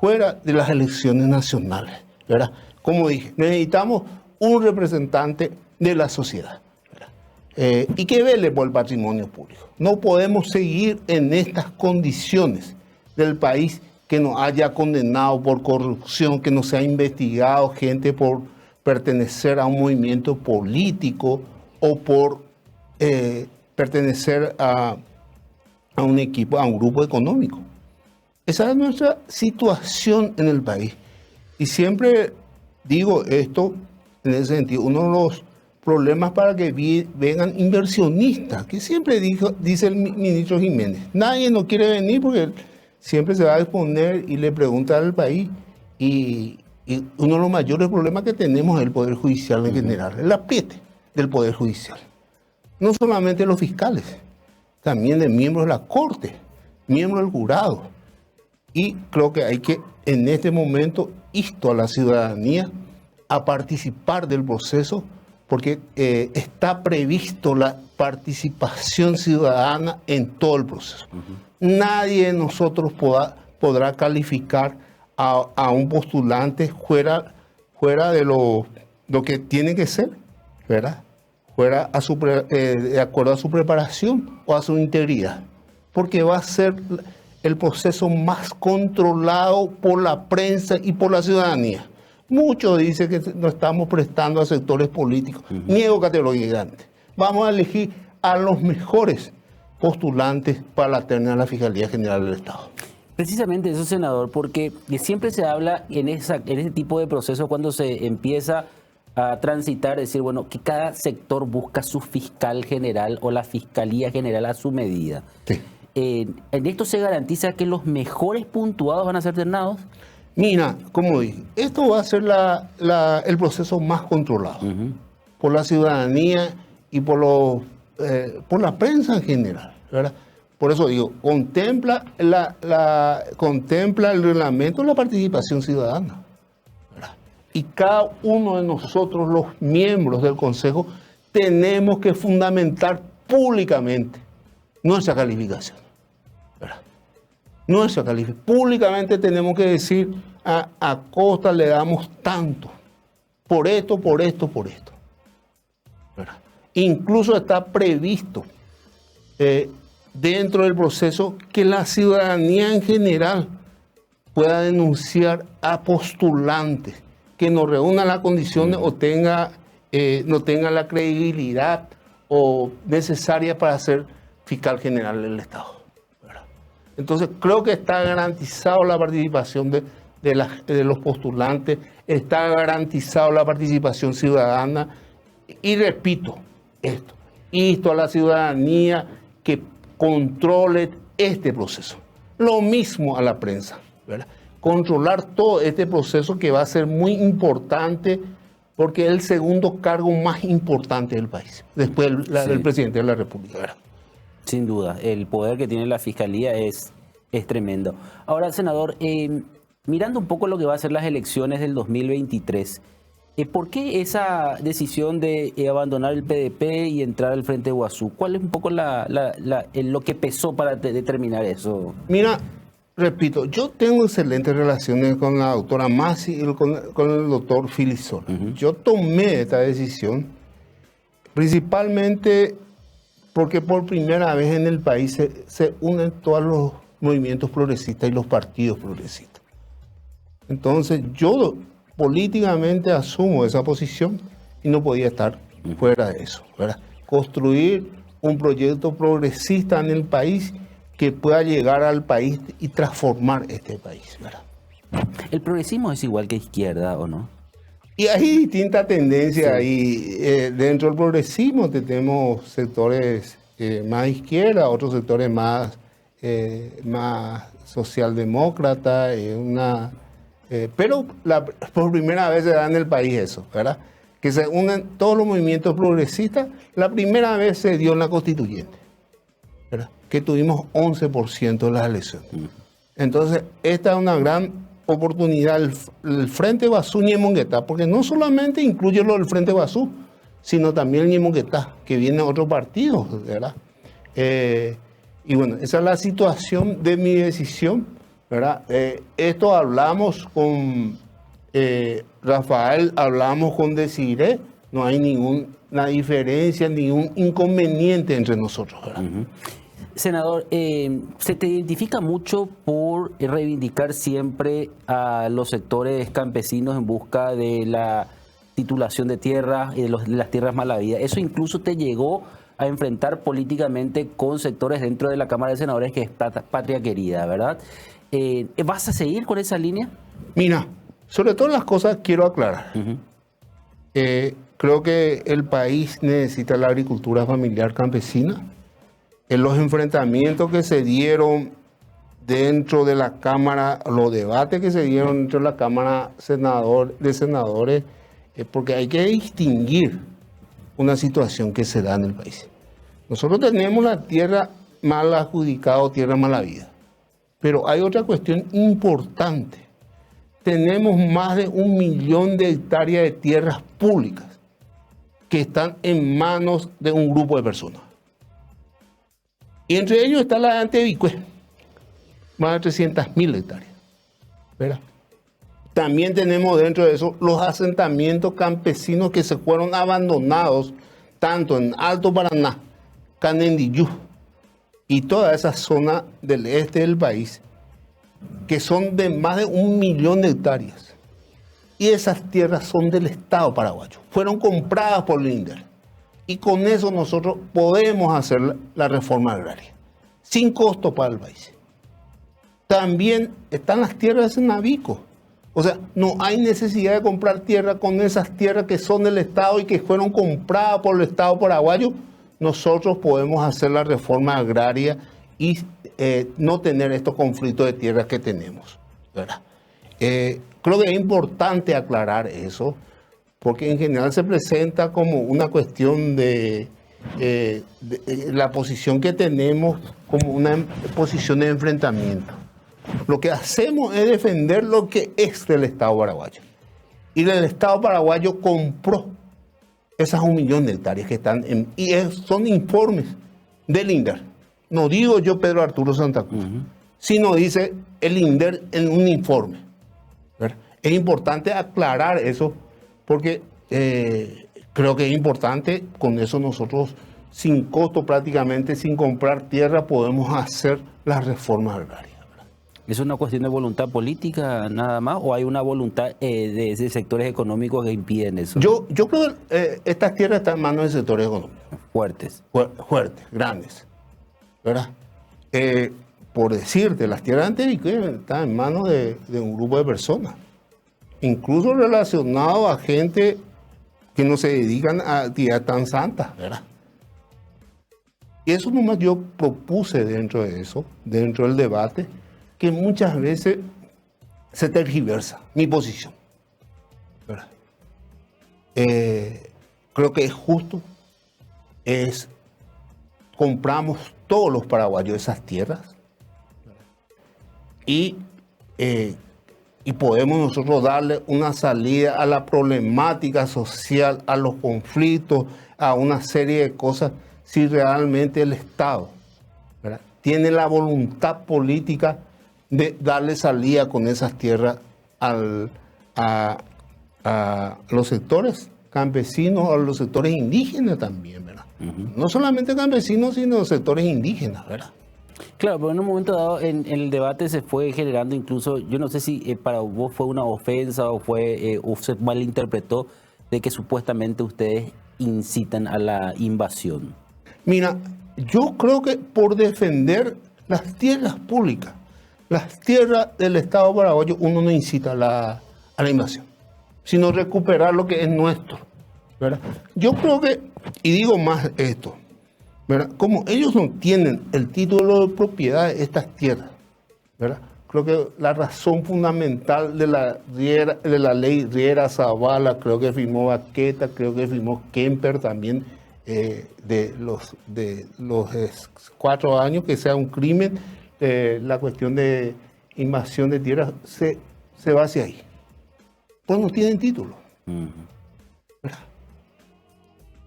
S4: fuera de las elecciones nacionales, ¿verdad? Como dije, necesitamos un representante de la sociedad, ¿verdad? Y que vele por el patrimonio público. No podemos seguir en estas condiciones del país, que nos haya condenado por corrupción, que no se ha investigado gente por pertenecer a un movimiento político o por pertenecer a un equipo, a un grupo económico. Esa es nuestra situación en el país. Y siempre digo esto en ese sentido. Uno de los problemas para que vengan inversionistas, que siempre dice el ministro Jiménez, nadie no quiere venir porque siempre se va a exponer y le pregunta al país. Y uno de los mayores problemas que tenemos es el Poder Judicial en general, el apriete del Poder Judicial. No solamente los fiscales, también de miembros de la Corte, miembros del jurado. Y creo que hay que, en este momento, insto a la ciudadanía a participar del proceso, porque está previsto la participación ciudadana en todo el proceso. Nadie de nosotros podrá calificar a un postulante fuera de lo que tiene que ser, ¿verdad? De acuerdo a su preparación o a su integridad, porque va a ser el proceso más controlado por la prensa y por la ciudadanía. Muchos dicen que nos estamos prestando a sectores políticos. Niego categóricamente. Vamos a elegir a los mejores postulantes para la terna de la Fiscalía General del Estado.
S1: Precisamente eso, senador, porque siempre se habla en ese tipo de procesos cuando se empieza a transitar, decir, bueno, que cada sector busca su fiscal general o la fiscalía general a su medida.
S4: Sí.
S1: ¿En esto se garantiza que los mejores puntuados van a ser ternados?
S4: Mira, como dije, esto va a ser el proceso más controlado por la ciudadanía y por la prensa en general, ¿verdad? Por eso digo, contempla el reglamento la participación ciudadana, ¿verdad? Y cada uno de nosotros, los miembros del Consejo, tenemos que fundamentar públicamente nuestra calificación, ¿verdad? Nuestra calificación. Públicamente tenemos que decir, a Costa le damos tanto, por esto, ¿verdad? Incluso está previsto dentro del proceso que la ciudadanía en general pueda denunciar a postulantes que no reúnan las condiciones o no tengan la credibilidad o necesaria para ser fiscal general del Estado, ¿verdad? Entonces creo que está garantizado la participación de los postulantes, está garantizado la participación ciudadana y repito insto a la ciudadanía que controle este proceso. Lo mismo a la prensa, ¿verdad? Controlar todo este proceso que va a ser muy importante porque es el segundo cargo más importante del país, después del presidente de la República, ¿verdad?
S1: Sin duda, el poder que tiene la Fiscalía es tremendo. Ahora, senador, mirando un poco lo que va a ser las elecciones del 2023, ¿por qué esa decisión de abandonar el PDP y entrar al Frente Guazú? ¿Cuál es un poco lo que pesó para determinar eso?
S4: Mira, repito, yo tengo excelentes relaciones con la doctora Masi y con el doctor Filizón. Yo tomé esta decisión principalmente porque por primera vez en el país se unen todos los movimientos progresistas y los partidos progresistas. Entonces yo políticamente asumo esa posición y no podía estar fuera de eso, ¿verdad? Construir un proyecto progresista en el país que pueda llegar al país y transformar este país, ¿verdad?
S1: ¿El progresismo es igual que izquierda o no?
S4: Y hay distintas tendencias ahí. Dentro del progresismo tenemos sectores más izquierda, otros sectores más socialdemócratas, pero por primera vez se da en el país eso, ¿verdad? Que se unen todos los movimientos progresistas. La primera vez se dio en la constituyente, ¿verdad? Que tuvimos 11% de las elecciones. Entonces, esta es una gran oportunidad, el Frente Guazú Ñemonguetá, porque no solamente incluye lo del Frente Guazú, sino también el Ñemonguetá, que viene otro partido, ¿verdad? Y bueno, esa es la situación de mi decisión, ¿verdad? Esto hablamos con Rafael, hablamos con Desiré, no hay ninguna diferencia, ningún inconveniente entre nosotros, ¿verdad?
S1: Senador, se te identifica mucho por reivindicar siempre a los sectores campesinos en busca de la titulación de tierras y de las tierras mal habidas. Eso incluso te llegó a enfrentar políticamente con sectores dentro de la Cámara de Senadores, que es Patria Querida, ¿verdad? ¿Vas a seguir con esa línea?
S4: Mira, sobre todas las cosas quiero aclarar. Creo que el país necesita la agricultura familiar campesina. En los enfrentamientos que se dieron dentro de la Cámara, los debates que se dieron dentro de la Cámara de Senadores, porque hay que distinguir una situación que se da en el país. Nosotros tenemos la tierra mal adjudicada o tierra mal habida, pero hay otra cuestión importante. Tenemos más de 1 millón de hectáreas de tierras públicas que están en manos de un grupo de personas. Y entre ellos está la de Antevicue, más de 300.000 hectáreas, ¿verdad? También tenemos dentro de eso los asentamientos campesinos que se fueron abandonados tanto en Alto Paraná, Canendillú y toda esa zona del este del país, que son de más de 1 millón de hectáreas. Y esas tierras son del Estado paraguayo, fueron compradas por Linder. Y con eso nosotros podemos hacer la reforma agraria, sin costo para el país. También están las tierras de Senavico, O sea, no hay necesidad de comprar tierra. Con esas tierras que son del Estado y que fueron compradas por el Estado paraguayo, nosotros podemos hacer la reforma agraria y no tener estos conflictos de tierras que tenemos, ¿verdad? Creo que es importante aclarar eso, porque en general se presenta como una cuestión de la posición que tenemos como una posición de enfrentamiento. Lo que hacemos es defender lo que es del Estado paraguayo. Y el Estado paraguayo compró esas 1 millón de hectáreas que están son informes del INDER. No digo yo Pedro Arturo Santa Cruz, sino dice el INDER en un informe, ¿verdad? Es importante aclarar eso porque creo que es importante, con eso nosotros sin costo prácticamente, sin comprar tierra, podemos hacer las reformas agrarias.
S1: ¿Es una cuestión de voluntad política nada más o hay una voluntad de sectores económicos que impiden eso?
S4: Yo creo que estas tierras están en manos de sectores económicos.
S1: Fuertes.
S4: Fuertes, grandes, ¿verdad? Por decirte, las tierras anteriores están en manos de un grupo de personas, incluso relacionados a gente que no se dedican a actividades tan santas, ¿verdad? Y eso nomás yo propuse dentro de eso, dentro del debate, que muchas veces se tergiversa mi posición, ¿verdad? Creo que es justo, compramos todos los paraguayos esas tierras, ¿verdad? Y podemos nosotros darle una salida a la problemática social, a los conflictos, a una serie de cosas, si realmente el Estado, ¿verdad?, tiene la voluntad política de darle salida con esas tierras a los sectores campesinos, a los sectores indígenas también, ¿verdad? No solamente campesinos, sino sectores indígenas, ¿verdad?
S1: Claro, pero en un momento dado en el debate se fue generando incluso, yo no sé si para vos fue una ofensa o se malinterpretó de que supuestamente ustedes incitan a la invasión.
S4: Mira, yo creo que por defender las tierras públicas, las tierras del Estado paraguayo, uno no incita a la invasión, sino recuperar lo que es nuestro, ¿verdad? Yo creo que, y digo más esto, ¿verdad?, como ellos no tienen el título de propiedad de estas tierras, ¿verdad?, creo que la razón fundamental de la ley Riera Zavala, creo que firmó Baqueta, creo que firmó Kemper también, de los 4 años, que sea un crimen, la cuestión de invasión de tierras se va hacia ahí. Pues no tienen título.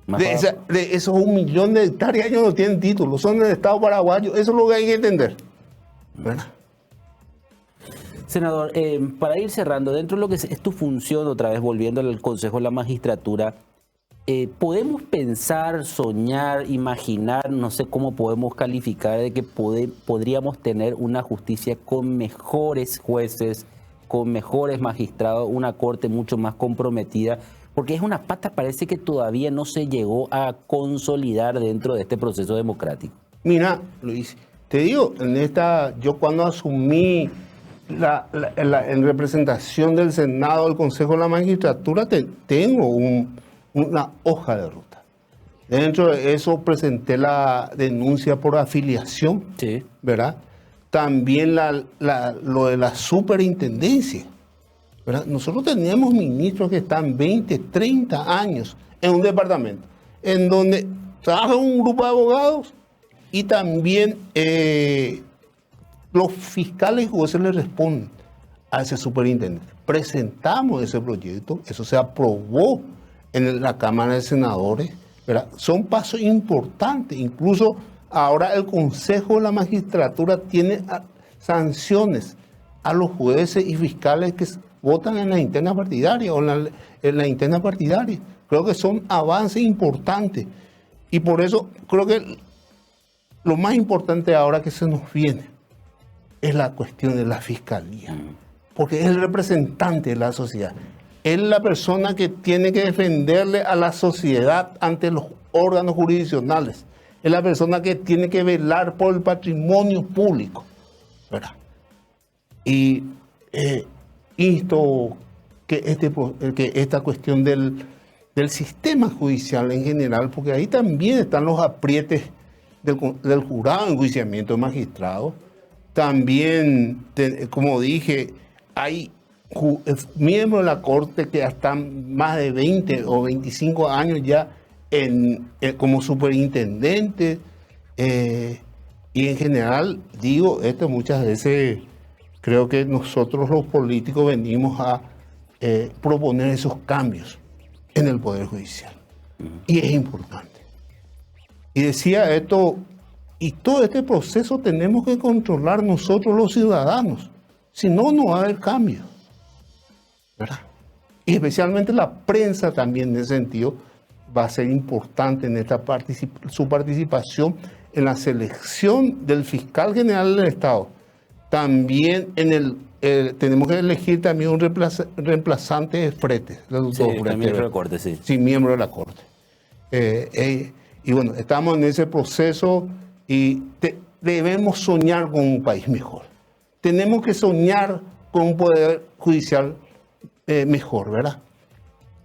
S4: De esos 1 millón de hectáreas ellos no tienen título, son del Estado paraguayo, eso es lo que hay que entender, ¿verdad?
S1: Senador, para ir cerrando, dentro de lo que es tu función, otra vez volviendo al Consejo de la Magistratura, ¿podemos pensar, soñar, imaginar, no sé cómo podemos calificar, de que podríamos tener una justicia con mejores jueces, con mejores magistrados, una corte mucho más comprometida? Porque es una pata, parece que todavía no se llegó a consolidar dentro de este proceso democrático.
S4: Mira, Luis, te digo, yo cuando asumí en representación del Senado, del Consejo de la Magistratura, tengo una hoja de ruta. Dentro de eso presenté la denuncia por afiliación,
S1: sí,
S4: ¿verdad? También lo de la superintendencia, ¿verdad? Nosotros tenemos ministros que están 20, 30 años en un departamento, en donde trabaja un grupo de abogados y también los fiscales y jueces le responden a ese superintendente. Presentamos ese proyecto, eso se aprobó en la Cámara de Senadores, ¿verdad? Son pasos importantes. Incluso ahora el Consejo de la Magistratura tiene sanciones a los jueces y fiscales que votan en la interna partidaria o en la interna partidaria. Creo que son avances importantes. Y por eso creo que lo más importante ahora que se nos viene es la cuestión de la fiscalía. Porque es el representante de la sociedad. Es la persona que tiene que defenderle a la sociedad ante los órganos jurisdiccionales. Es la persona que tiene que velar por el patrimonio público, ¿verdad? Y insto que esta cuestión del sistema judicial en general, porque ahí también están los aprietes del jurado de enjuiciamiento de magistrados. También, como dije, hay miembros de la Corte que están más de 20 o 25 años ya como superintendentes. Y en general, digo, esto muchas veces creo que nosotros los políticos venimos a proponer esos cambios en el Poder Judicial. Y es importante. Y decía esto, y todo este proceso tenemos que controlar nosotros los ciudadanos. Si no, no va a haber cambio. ¿Verdad? Y especialmente la prensa también en ese sentido va a ser importante en su participación en la selección del fiscal general del Estado. También tenemos que elegir también un reemplazante de Fretes.
S1: Sí, miembro de la Corte, sí.
S4: Sí, miembro de la Corte. Y bueno, estamos en ese proceso y debemos soñar con un país mejor. Tenemos que soñar con un poder judicial mejor, ¿verdad?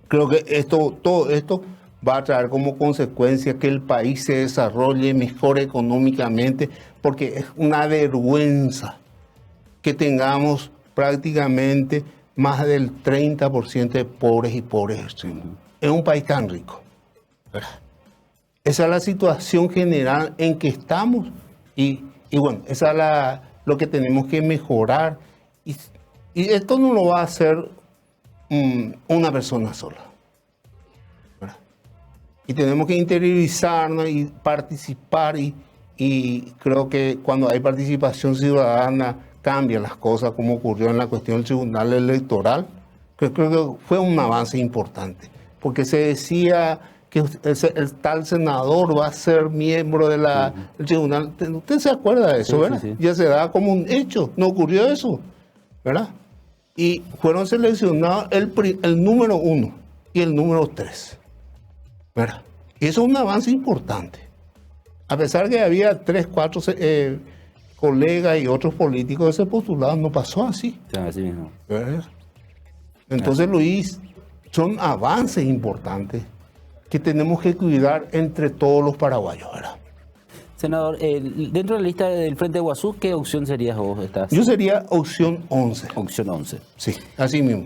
S4: Creo que todo esto va a traer como consecuencia que el país se desarrolle mejor económicamente, porque es una vergüenza que tengamos prácticamente más del 30% de pobres y pobres extremos. Es un país tan rico, ¿verdad? Esa es la situación general en que estamos y bueno, esa es lo que tenemos que mejorar y esto no lo va a hacer una persona sola, ¿verdad? Y tenemos que interiorizarnos y participar y creo que cuando hay participación ciudadana cambian las cosas, como ocurrió en la cuestión del Tribunal Electoral. Creo que fue un avance importante, porque se decía que el tal senador va a ser miembro del tribunal. ¿Usted se acuerda de eso, verdad? Sí. Ya se da como un hecho, no ocurrió eso, ¿verdad? Y fueron seleccionados el número 1 y el número 3, ¿verdad? Y eso es un avance importante. A pesar que había 3, 4 colegas y otros políticos de ese postulado, no pasó así.
S1: Así mismo.
S4: ¿Verdad? Entonces, Luis, son avances importantes que tenemos que cuidar entre todos los paraguayos, ¿verdad?
S1: Senador, dentro de la lista del Frente de Guazú, ¿qué opción serías vos?
S4: Yo sería opción 11.
S1: Opción 11.
S4: Sí, así mismo.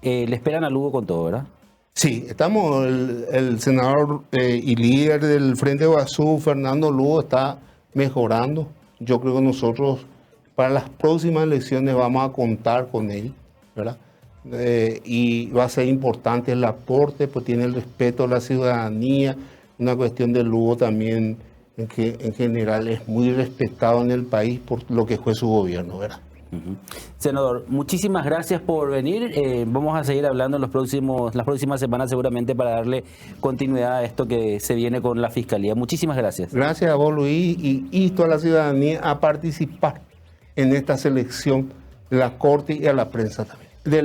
S1: Le esperan a Lugo con todo, ¿verdad?
S4: Sí, estamos, el senador y líder del Frente de Guazú, Fernando Lugo, está mejorando. Yo creo que nosotros para las próximas elecciones vamos a contar con él, ¿verdad? Y va a ser importante el aporte, pues tiene el respeto a la ciudadanía, una cuestión de Lugo también, que en general es muy respetado en el país por lo que fue su gobierno, ¿verdad?
S1: Senador, muchísimas gracias por venir. Vamos a seguir hablando en las próximas semanas seguramente para darle continuidad a esto que se viene con la Fiscalía. Muchísimas gracias.
S4: Gracias a vos, Luis, y insto a la ciudadanía a participar en esta selección de la Corte y a la prensa también, de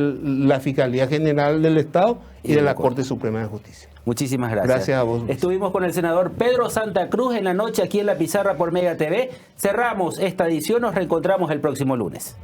S4: la Fiscalía General del Estado y de la Corte Suprema de Justicia.
S1: Muchísimas gracias.
S4: Gracias a vos, Luis.
S1: Estuvimos con el senador Pedro Santa Cruz en la noche aquí en La Pizarra por Mega TV. Cerramos esta edición, nos reencontramos el próximo lunes.